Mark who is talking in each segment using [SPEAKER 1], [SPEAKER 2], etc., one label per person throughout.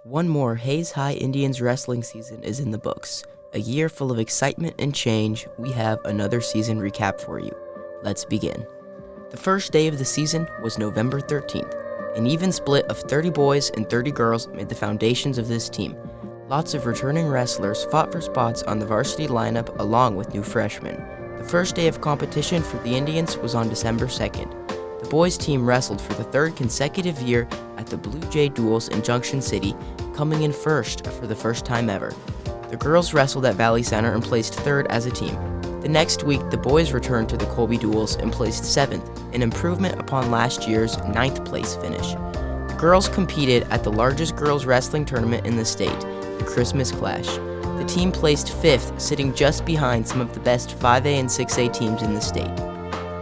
[SPEAKER 1] One more Hayes High Indians wrestling season is in the books. A year full of excitement and change, we have another season recap for you. Let's begin. The first day of the season was November 13th. An even split of 30 boys and 30 girls made the foundations of this team. Lots of returning wrestlers fought for spots on the varsity lineup along with new freshmen. The first day of competition for the Indians was on December 2nd. The boys team wrestled for the third consecutive year at the Blue Jay Duels in Junction City, coming in first for the first time ever. The girls wrestled at Valley Center and placed third as a team. The next week, the boys returned to the Colby Duels and placed seventh, an improvement upon last year's ninth place finish. The girls competed at the largest girls wrestling tournament in the state, the Christmas Clash. The team placed fifth, sitting just behind some of the best 5A and 6A teams in the state.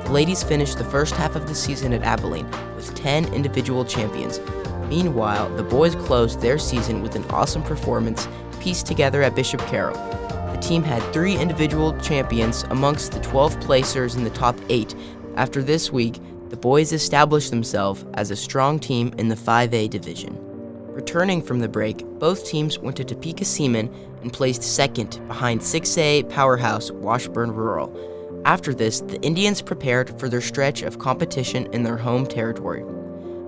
[SPEAKER 1] The ladies finished the first half of the season at Abilene with 10 individual champions. Meanwhile, the boys closed their season with an awesome performance pieced together at Bishop Carroll. The team had 3 individual champions amongst the 12 placers in the top 8. After this week, the boys established themselves as a strong team in the 5A division. Returning from the break, both teams went to Topeka Seaman and placed second behind 6A powerhouse Washburn Rural. After this, the Indians prepared for their stretch of competition in their home territory.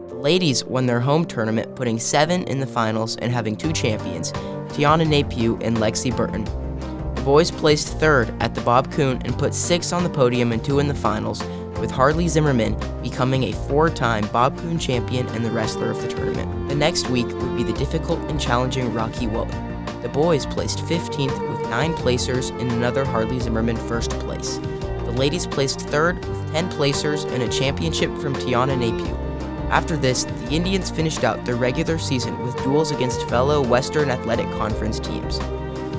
[SPEAKER 1] The ladies won their home tournament, putting 7 in the finals and having 2 champions, Tiana Napier and Lexi Burton. The boys placed third at the Bob Coon and put 6 on the podium and 2 in the finals, with Harley Zimmerman becoming a 4-time Bob Coon champion and the wrestler of the tournament. The next week would be the difficult and challenging Rocky Walton. The boys placed 15th with 9 placers and another Harley Zimmerman first place. The ladies placed third with 10 placers and a championship from Tiana Napier. After this, the Indians finished out their regular season with duels against fellow Western Athletic Conference teams.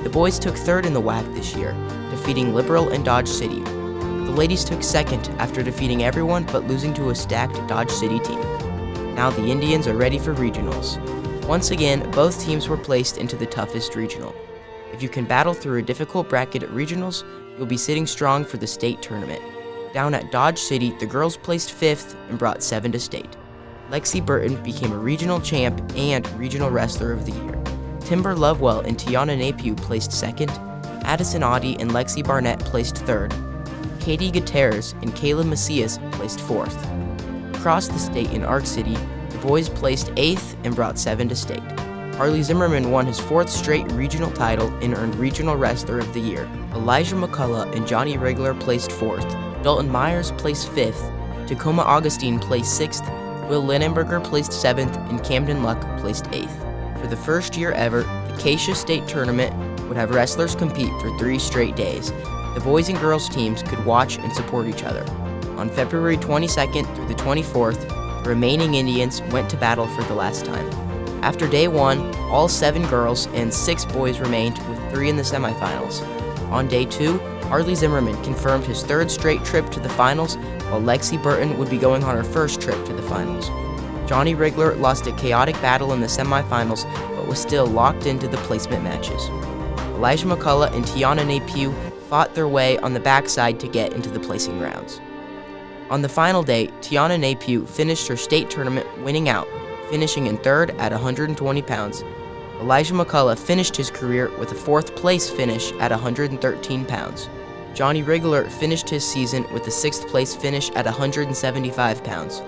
[SPEAKER 1] The boys took third in the WAC this year, defeating Liberal and Dodge City. The ladies took second after defeating everyone but losing to a stacked Dodge City team. Now the Indians are ready for regionals. Once again, both teams were placed into the toughest regional. If you can battle through a difficult bracket at regionals, you'll be sitting strong for the state tournament. Down at Dodge City, the girls placed 5th and brought 7 to state. Lexi Burton became a regional champ and regional wrestler of the year. Timber Lovewell and Tiana Napier placed 2nd. Addison Audie and Lexi Barnett placed 3rd. Katie Gutierrez and Kayla Macias placed 4th. Across the state in Arc City, the boys placed 8th and brought 7 to state. Harley Zimmerman won his 4th straight regional title and earned Regional Wrestler of the Year. Elijah McCullough and Johnny Rigler placed 4th. Dalton Myers placed 5th. Tacoma Augustine placed 6th. Will Linenberger placed 7th, and Camden Luck placed 8th. For the first year ever, the Acacia State Tournament would have wrestlers compete for 3 straight days. The boys and girls teams could watch and support each other. On February 22nd through the 24th, the remaining Indians went to battle for the last time. After day 1, all 7 girls and 6 boys remained, with 3 in the semifinals. On day 2, Harley Zimmerman confirmed his 3rd straight trip to the finals, while Lexi Burton would be going on her 1st trip to the finals. Johnny Rigler lost a chaotic battle in the semifinals, but was still locked into the placement matches. Elijah McCullough and Tiana Napier fought their way on the backside to get into the placing rounds. On the final day, Tiana Napier finished her state tournament winning out, finishing in 3rd at 120 pounds. Elijah McCullough finished his career with a 4th place finish at 113 pounds. Johnny Rigler finished his season with a 6th place finish at 175 pounds.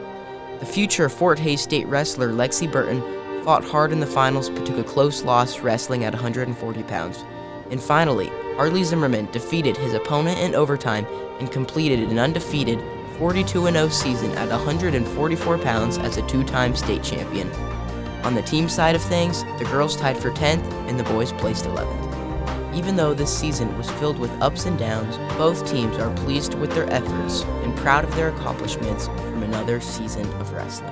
[SPEAKER 1] The future Fort Hays State wrestler Lexi Burton fought hard in the finals but took a close loss wrestling at 140 pounds. And finally, Harley Zimmerman defeated his opponent in overtime and completed an undefeated 42-0 season at 144 pounds as a 2-time state champion. On the team side of things, the girls tied for 10th and the boys placed 11th. Even though this season was filled with ups and downs, both teams are pleased with their efforts and proud of their accomplishments from another season of wrestling.